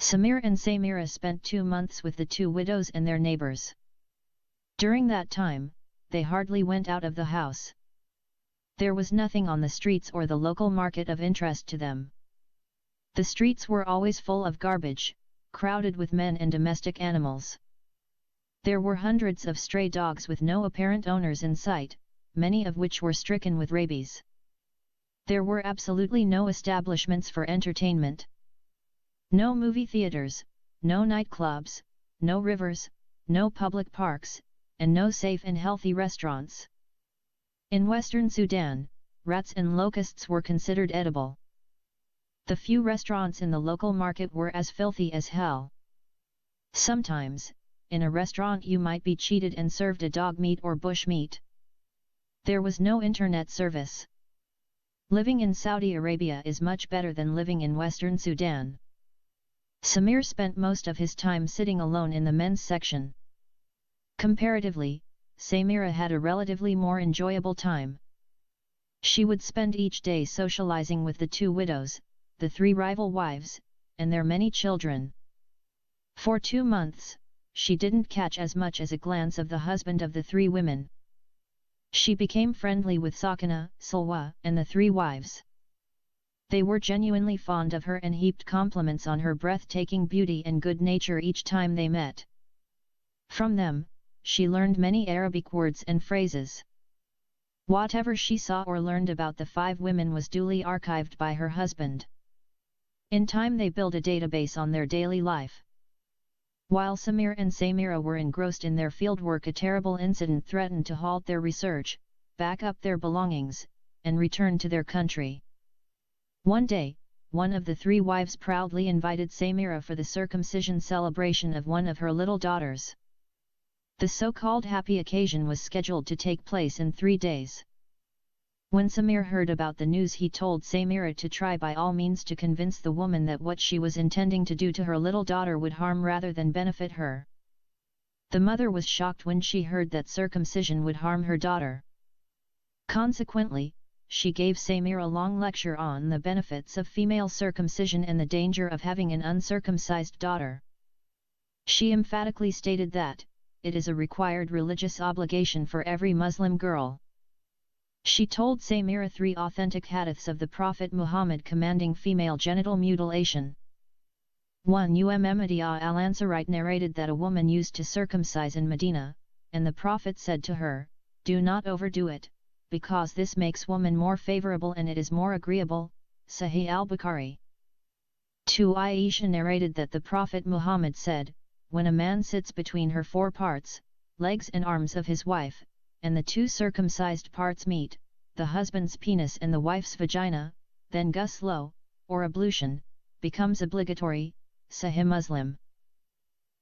Samir and Samira spent 2 months with the two widows and their neighbors. During that time, they hardly went out of the house. There was nothing on the streets or the local market of interest to them. The streets were always full of garbage, crowded with men and domestic animals. There were hundreds of stray dogs with no apparent owners in sight, many of which were stricken with rabies. There were absolutely no establishments for entertainment. No movie theaters, no nightclubs, no rivers, no public parks, and no safe and healthy restaurants. In western Sudan, rats and locusts were considered edible. The few restaurants in the local market were as filthy as hell. Sometimes, in a restaurant you might be cheated and served a dog meat or bush meat. There was no internet service. Living in Saudi Arabia is much better than living in western Sudan. Samir spent most of his time sitting alone in the men's section. Comparatively, Samira had a relatively more enjoyable time. She would spend each day socializing with the two widows, the 3 rival wives, and their many children. For 2 months, she didn't catch as much as a glance of the husband of the 3 women. She became friendly with Sakina, Salwa, and the 3 wives. They were genuinely fond of her and heaped compliments on her breathtaking beauty and good nature each time they met. From them, she learned many Arabic words and phrases. Whatever she saw or learned about the 5 women was duly archived by her husband. In time they built a database on their daily life. While Samir and Samira were engrossed in their fieldwork, a terrible incident threatened to halt their research, pack up their belongings, and return to their country. One day, one of the 3 wives proudly invited Samira for the circumcision celebration of one of her little daughters. The so-called happy occasion was scheduled to take place in 3 days. When Samir heard about the news, he told Samira to try by all means to convince the woman that what she was intending to do to her little daughter would harm rather than benefit her. The mother was shocked when she heard that circumcision would harm her daughter. Consequently, she gave Samir a long lecture on the benefits of female circumcision and the danger of having an uncircumcised daughter. She emphatically stated that it is a required religious obligation for every Muslim girl. She told Samira 3 authentic hadiths of the Prophet Muhammad commanding female genital mutilation. 1 Ahmed al-Ansarite narrated that a woman used to circumcise in Medina, and the Prophet said to her, "Do not overdo it, because this makes woman more favorable and it is more agreeable." Sahih al-Bukhari. 2 Aisha narrated that the Prophet Muhammad said, "When a man sits between her 4 parts, legs and arms of his wife, and the 2 circumcised parts meet, the husband's penis and the wife's vagina, then ghusl, or ablution, becomes obligatory." Sahih Muslim.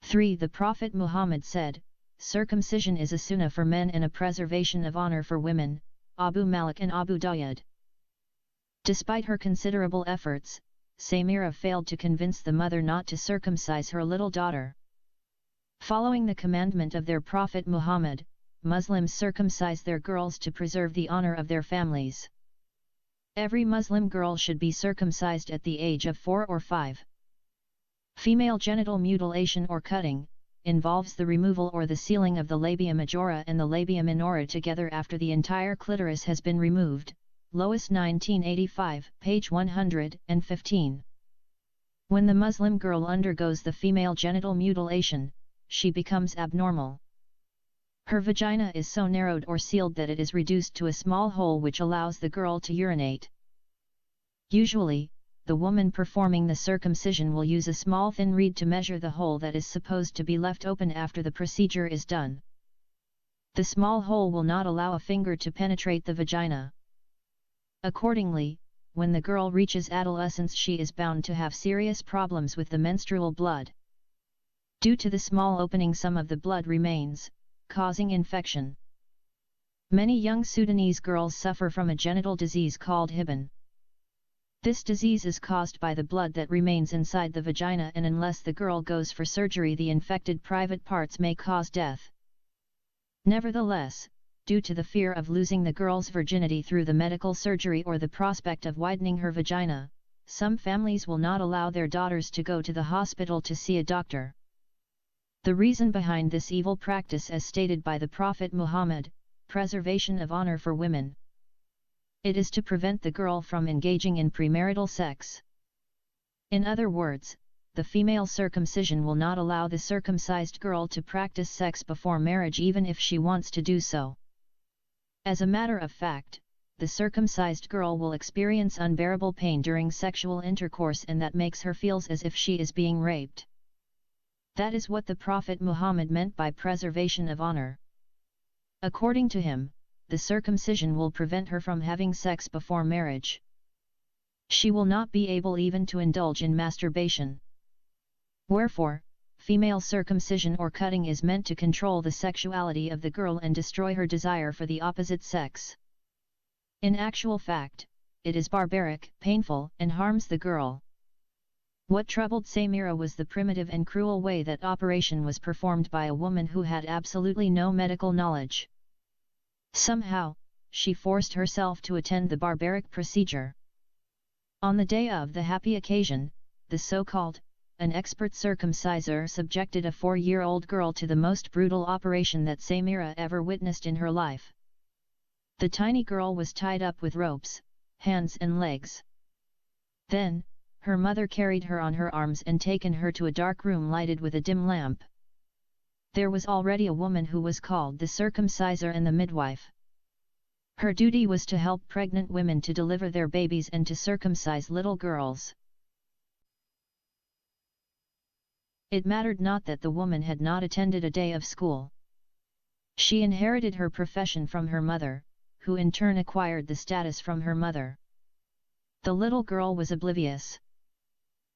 3 The Prophet Muhammad said, "Circumcision is a sunnah for men and a preservation of honor for women." Abu Malik and Abu Dawud. Despite her considerable efforts, Samira failed to convince the mother not to circumcise her little daughter. Following the commandment of their Prophet Muhammad, Muslims circumcise their girls to preserve the honor of their families. Every Muslim girl should be circumcised at the age of 4 or 5. Female genital mutilation or cutting involves the removal or the sealing of the labia majora and the labia minora together after the entire clitoris has been removed. Lois 1985, page 115. When the Muslim girl undergoes the female genital mutilation, she becomes abnormal. Her vagina is so narrowed or sealed that it is reduced to a small hole which allows the girl to urinate. Usually, the woman performing the circumcision will use a small thin reed to measure the hole that is supposed to be left open after the procedure is done. The small hole will not allow a finger to penetrate the vagina. Accordingly, when the girl reaches adolescence, she is bound to have serious problems with the menstrual blood. Due to the small opening, some of the blood remains, causing infection. Many young Sudanese girls suffer from a genital disease called Hibban. This disease is caused by the blood that remains inside the vagina, and unless the girl goes for surgery, the infected private parts may cause death. Nevertheless, due to the fear of losing the girl's virginity through the medical surgery or the prospect of widening her vagina, some families will not allow their daughters to go to the hospital to see a doctor. The reason behind this evil practice, as stated by the Prophet Muhammad, preservation of honor for women. It is to prevent the girl from engaging in premarital sex. In other words, the female circumcision will not allow the circumcised girl to practice sex before marriage even if she wants to do so. As a matter of fact, the circumcised girl will experience unbearable pain during sexual intercourse, and that makes her feel as if she is being raped. That is what the Prophet Muhammad meant by preservation of honor. According to him, the circumcision will prevent her from having sex before marriage. She will not be able even to indulge in masturbation. Wherefore, female circumcision or cutting is meant to control the sexuality of the girl and destroy her desire for the opposite sex. In actual fact, it is barbaric, painful, and harms the girl. What troubled Samira was the primitive and cruel way that operation was performed by a woman who had absolutely no medical knowledge. Somehow, she forced herself to attend the barbaric procedure. On the day of the happy occasion, the so-called, an expert circumciser subjected a 4-year-old girl to the most brutal operation that Samira ever witnessed in her life. The tiny girl was tied up with ropes, hands and legs. Then, her mother carried her on her arms and taken her to a dark room lighted with a dim lamp. There was already a woman who was called the circumciser and the midwife. Her duty was to help pregnant women to deliver their babies and to circumcise little girls. It mattered not that the woman had not attended a day of school. She inherited her profession from her mother, who in turn acquired the status from her mother. The little girl was oblivious.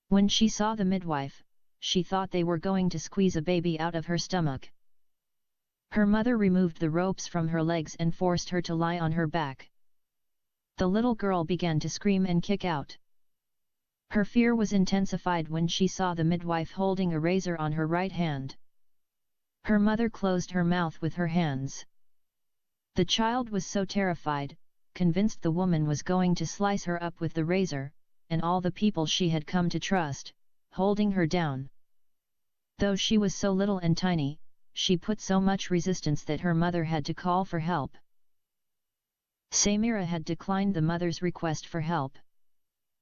When she saw the midwife, she thought they were going to squeeze a baby out of her stomach. Her mother removed the ropes from her legs and forced her to lie on her back. The little girl began to scream and kick out. Her fear was intensified when she saw the midwife holding a razor on her right hand. Her mother closed her mouth with her hands. The child was so terrified, convinced the woman was going to slice her up with the razor, and all the people she had come to trust, holding her down. Though she was so little and tiny, she put so much resistance that her mother had to call for help. Samira had declined the mother's request for help.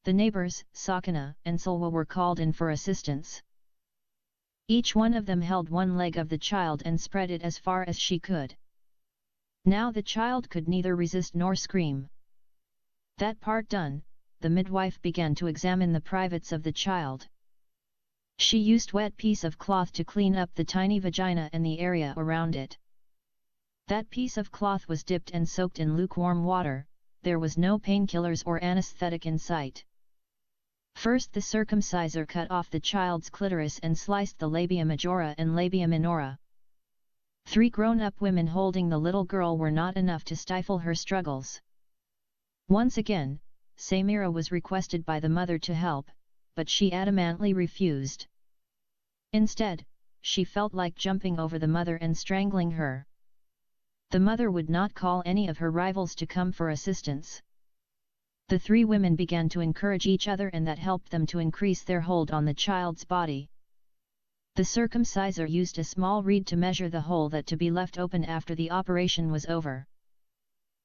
The neighbors, Sakina and Salwa, were called in for assistance. Each one of them held one leg of the child and spread it as far as she could. Now the child could neither resist nor scream. That part done, the midwife began to examine the privates of the child. She used wet piece of cloth to clean up the tiny vagina and the area around it. That piece of cloth was dipped and soaked in lukewarm water. There was no painkillers or anesthetic in sight. First the circumciser cut off the child's clitoris and sliced the labia majora and labia minora. 3 grown-up women holding the little girl were not enough to stifle her struggles. Once again, Samira was requested by the mother to help, but she adamantly refused. Instead, she felt like jumping over the mother and strangling her. The mother would not call any of her rivals to come for assistance. The 3 women began to encourage each other, and that helped them to increase their hold on the child's body. The circumciser used a small reed to measure the hole that to be left open after the operation was over.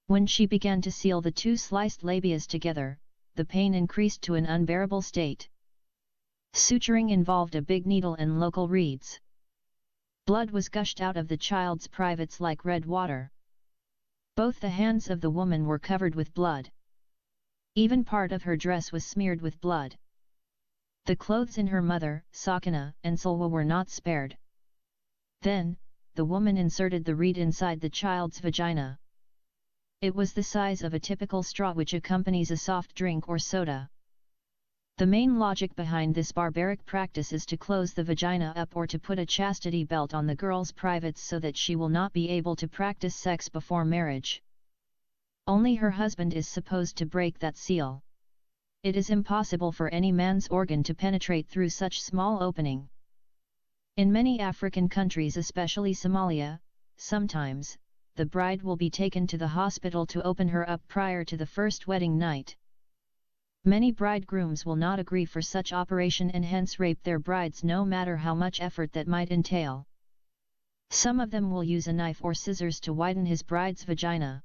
When she began to seal the 2 sliced labias together, the pain increased to an unbearable state. Suturing involved a big needle and local reeds. Blood was gushed out of the child's privates like red water. Both the hands of the woman were covered with blood. Even part of her dress was smeared with blood. The clothes in her mother, Sakina and Salwa, were not spared. Then, the woman inserted the reed inside the child's vagina. It was the size of a typical straw which accompanies a soft drink or soda. The main logic behind this barbaric practice is to close the vagina up or to put a chastity belt on the girl's privates so that she will not be able to practice sex before marriage. Only her husband is supposed to break that seal. It is impossible for any man's organ to penetrate through such small opening. In many African countries, especially Somalia, sometimes, the bride will be taken to the hospital to open her up prior to the first wedding night. Many bridegrooms will not agree for such operation and hence rape their brides no matter how much effort that might entail. Some of them will use a knife or scissors to widen his bride's vagina.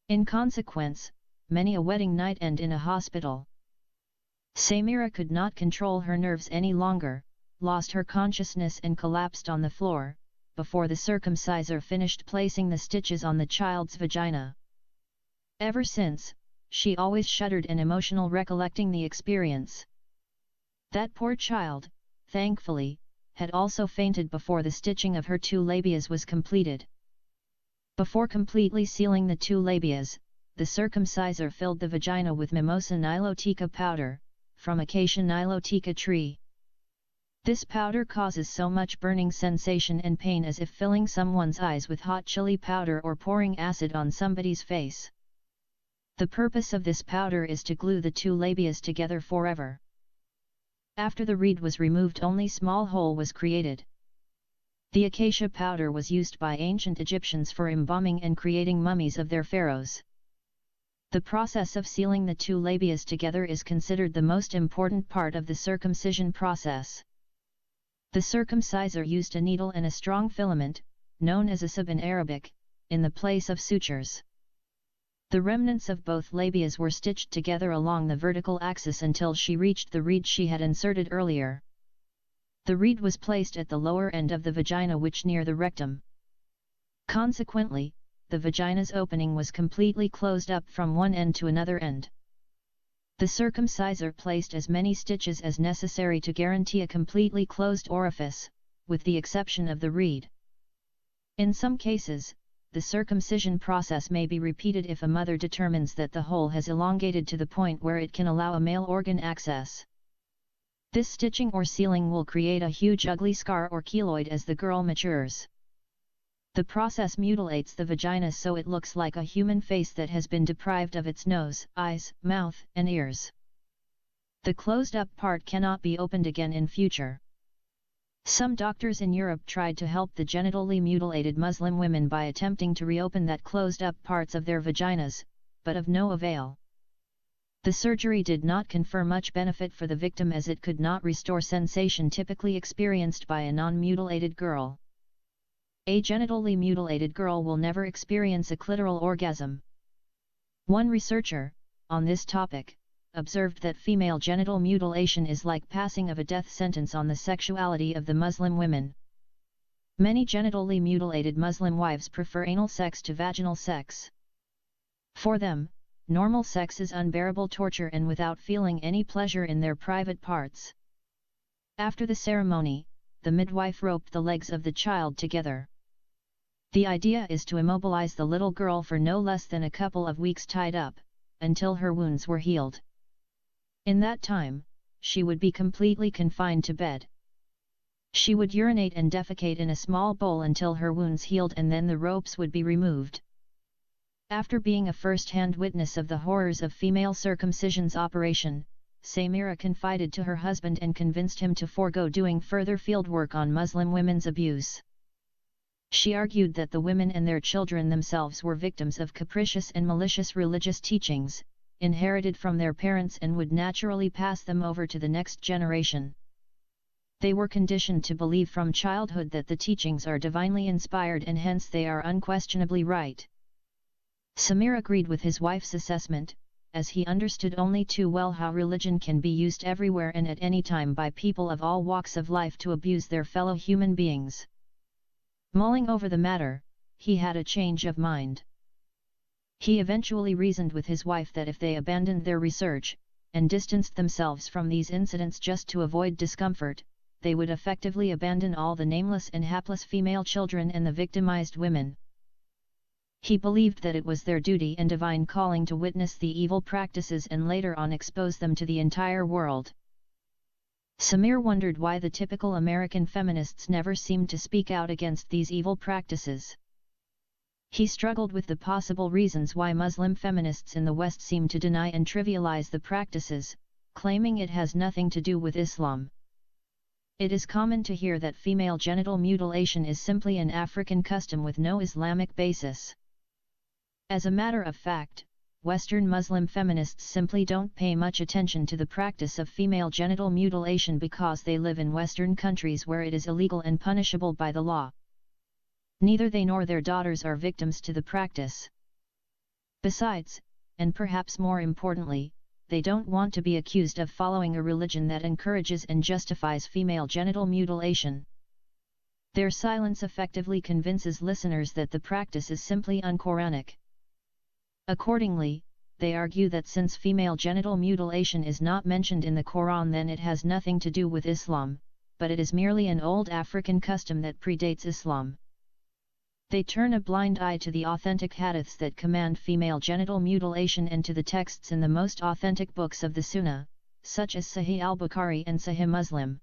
In consequence, many a wedding night end in a hospital. Samira could not control her nerves any longer, lost her consciousness and collapsed on the floor, before the circumciser finished placing the stitches on the child's vagina. Ever since, she always shuddered and emotional recollecting the experience. That poor child, thankfully, had also fainted before the stitching of her 2 labias was completed. Before completely sealing the 2 labias, the circumciser filled the vagina with Mimosa nilotica powder, from Acacia nilotica tree. This powder causes so much burning sensation and pain as if filling someone's eyes with hot chili powder or pouring acid on somebody's face. The purpose of this powder is to glue the 2 labias together forever. After the reed was removed, only small hole was created. The acacia powder was used by ancient Egyptians for embalming and creating mummies of their pharaohs. The process of sealing the 2 labias together is considered the most important part of the circumcision process. The circumciser used a needle and a strong filament, known as a sib in Arabic, in the place of sutures. The remnants of both labias were stitched together along the vertical axis until she reached the reed she had inserted earlier. The reed was placed at the lower end of the vagina, which near the rectum. Consequently, the vagina's opening was completely closed up from one end to another end. The circumciser placed as many stitches as necessary to guarantee a completely closed orifice, with the exception of the reed. In some cases, the circumcision process may be repeated if a mother determines that the hole has elongated to the point where it can allow a male organ access. This stitching or sealing will create a huge ugly scar or keloid as the girl matures. The process mutilates the vagina so it looks like a human face that has been deprived of its nose, eyes, mouth, and ears. The closed-up part cannot be opened again in future. Some doctors in Europe tried to help the genitally mutilated Muslim women by attempting to reopen that closed-up parts of their vaginas, but of no avail. The surgery did not confer much benefit for the victim as it could not restore sensation typically experienced by a non-mutilated girl. A genitally mutilated girl will never experience a clitoral orgasm. One researcher, on this topic, observed that female genital mutilation is like passing of a death sentence on the sexuality of the Muslim women. Many genitally mutilated Muslim wives prefer anal sex to vaginal sex. For them, normal sex is unbearable torture and without feeling any pleasure in their private parts. After the ceremony, the midwife roped the legs of the child together. The idea is to immobilize the little girl for no less than a couple of weeks tied up, until her wounds were healed. In that time, she would be completely confined to bed. She would urinate and defecate in a small bowl until her wounds healed, and then the ropes would be removed. After being a first-hand witness of the horrors of female circumcision's operation, Samira confided to her husband and convinced him to forego doing further fieldwork on Muslim women's abuse. She argued that the women and their children themselves were victims of capricious and malicious religious teachings, inherited from their parents, and would naturally pass them over to the next generation. They were conditioned to believe from childhood that the teachings are divinely inspired and hence they are unquestionably right. Samir agreed with his wife's assessment, as he understood only too well how religion can be used everywhere and at any time by people of all walks of life to abuse their fellow human beings. Mulling over the matter, he had a change of mind. He eventually reasoned with his wife that if they abandoned their research, and distanced themselves from these incidents just to avoid discomfort, they would effectively abandon all the nameless and hapless female children and the victimized women. He believed that it was their duty and divine calling to witness the evil practices and later on expose them to the entire world. Samir wondered why the typical American feminists never seemed to speak out against these evil practices. He struggled with the possible reasons why Muslim feminists in the West seem to deny and trivialize the practices, claiming it has nothing to do with Islam. It is common to hear that female genital mutilation is simply an African custom with no Islamic basis. As a matter of fact, Western Muslim feminists simply don't pay much attention to the practice of female genital mutilation because they live in Western countries where it is illegal and punishable by the law. Neither they nor their daughters are victims to the practice. Besides, and perhaps more importantly, they don't want to be accused of following a religion that encourages and justifies female genital mutilation. Their silence effectively convinces listeners that the practice is simply un-Quranic. Accordingly, they argue that since female genital mutilation is not mentioned in the Quran, then it has nothing to do with Islam, but it is merely an old African custom that predates Islam. They turn a blind eye to the authentic hadiths that command female genital mutilation and to the texts in the most authentic books of the Sunnah, such as Sahih al-Bukhari and Sahih Muslim.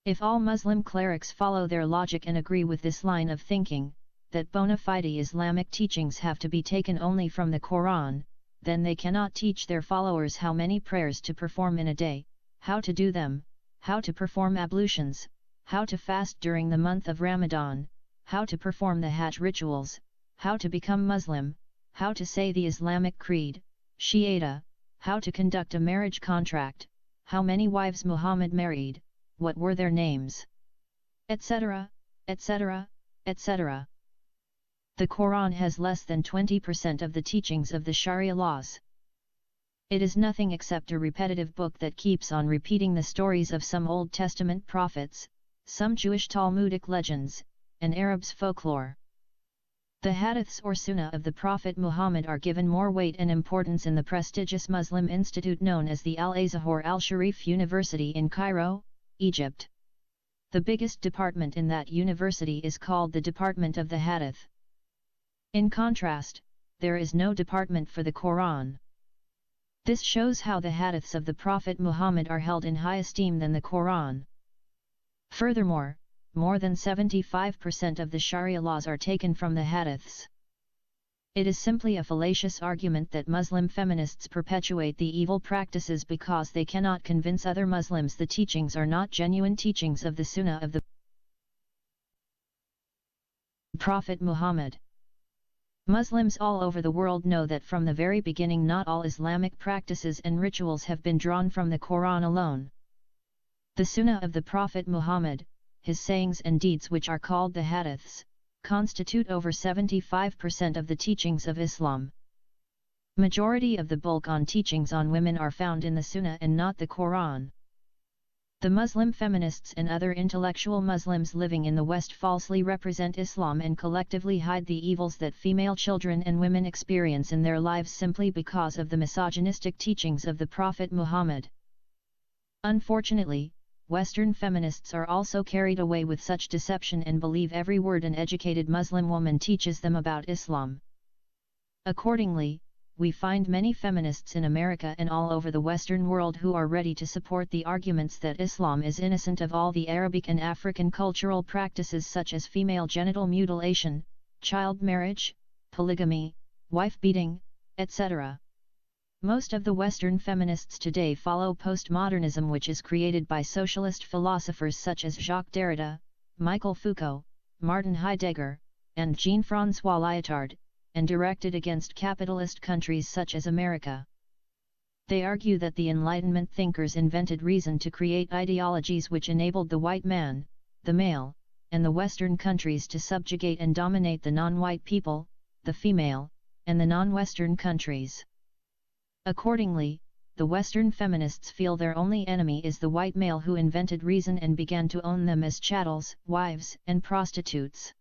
If all Muslim clerics follow their logic and agree with this line of thinking, that bona fide Islamic teachings have to be taken only from the Quran, then they cannot teach their followers how many prayers to perform in a day, how to do them, how to perform ablutions, how to fast during the month of Ramadan, how to perform the Hajj rituals, how to become Muslim, how to say the Islamic creed, Shahada, how to conduct a marriage contract, how many wives Muhammad married, what were their names, etc., etc., etc. The Quran has less than 20% of the teachings of the Sharia laws. It is nothing except a repetitive book that keeps on repeating the stories of some Old Testament prophets, some Jewish Talmudic legends, and Arabs' folklore. The hadiths or sunnah of the Prophet Muhammad are given more weight and importance in the prestigious Muslim institute known as the Al-Azhar Al-Sharif University in Cairo, Egypt. The biggest department in that university is called the Department of the Hadith. In contrast, there is no department for the Quran. This shows how the hadiths of the Prophet Muhammad are held in high esteem than the Quran. Furthermore, more than 75% of the Sharia laws are taken from the hadiths. It is simply a fallacious argument that Muslim feminists perpetuate the evil practices because they cannot convince other Muslims the teachings are not genuine teachings of the Sunnah of the Prophet Muhammad. Muslims all over the world know that from the very beginning not all Islamic practices and rituals have been drawn from the Quran alone. The Sunnah of the Prophet Muhammad, his sayings and deeds which are called the hadiths, constitute over 75% of the teachings of Islam. Majority of the bulk on teachings on women are found in the Sunnah and not the Quran. The Muslim feminists and other intellectual Muslims living in the West falsely represent Islam and collectively hide the evils that female children and women experience in their lives simply because of the misogynistic teachings of the Prophet Muhammad. Unfortunately, Western feminists are also carried away with such deception and believe every word an educated Muslim woman teaches them about Islam. Accordingly, we find many feminists in America and all over the Western world who are ready to support the arguments that Islam is innocent of all the Arabic and African cultural practices such as female genital mutilation, child marriage, polygamy, wife-beating, etc. Most of the Western feminists today follow postmodernism, which is created by socialist philosophers such as Jacques Derrida, Michel Foucault, Martin Heidegger, and Jean-François Lyotard, and directed against capitalist countries such as America. They argue that the Enlightenment thinkers invented reason to create ideologies which enabled the white man, the male, and the Western countries to subjugate and dominate the non-white people, the female, and the non-Western countries. Accordingly, the Western feminists feel their only enemy is the white male who invented reason and began to own them as chattels, wives, and prostitutes.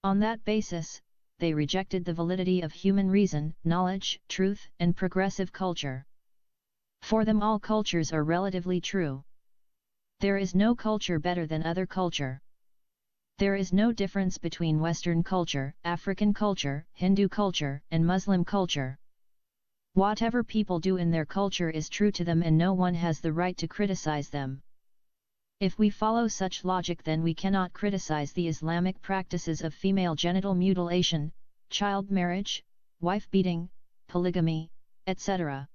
On that basis, they rejected the validity of human reason, knowledge, truth, and progressive culture. For them all cultures are relatively true. There is no culture better than other culture. There is no difference between Western culture, African culture, Hindu culture, and Muslim culture. Whatever people do in their culture is true to them and no one has the right to criticize them. If we follow such logic, then we cannot criticize the Islamic practices of female genital mutilation, child marriage, wife-beating, polygamy, etc.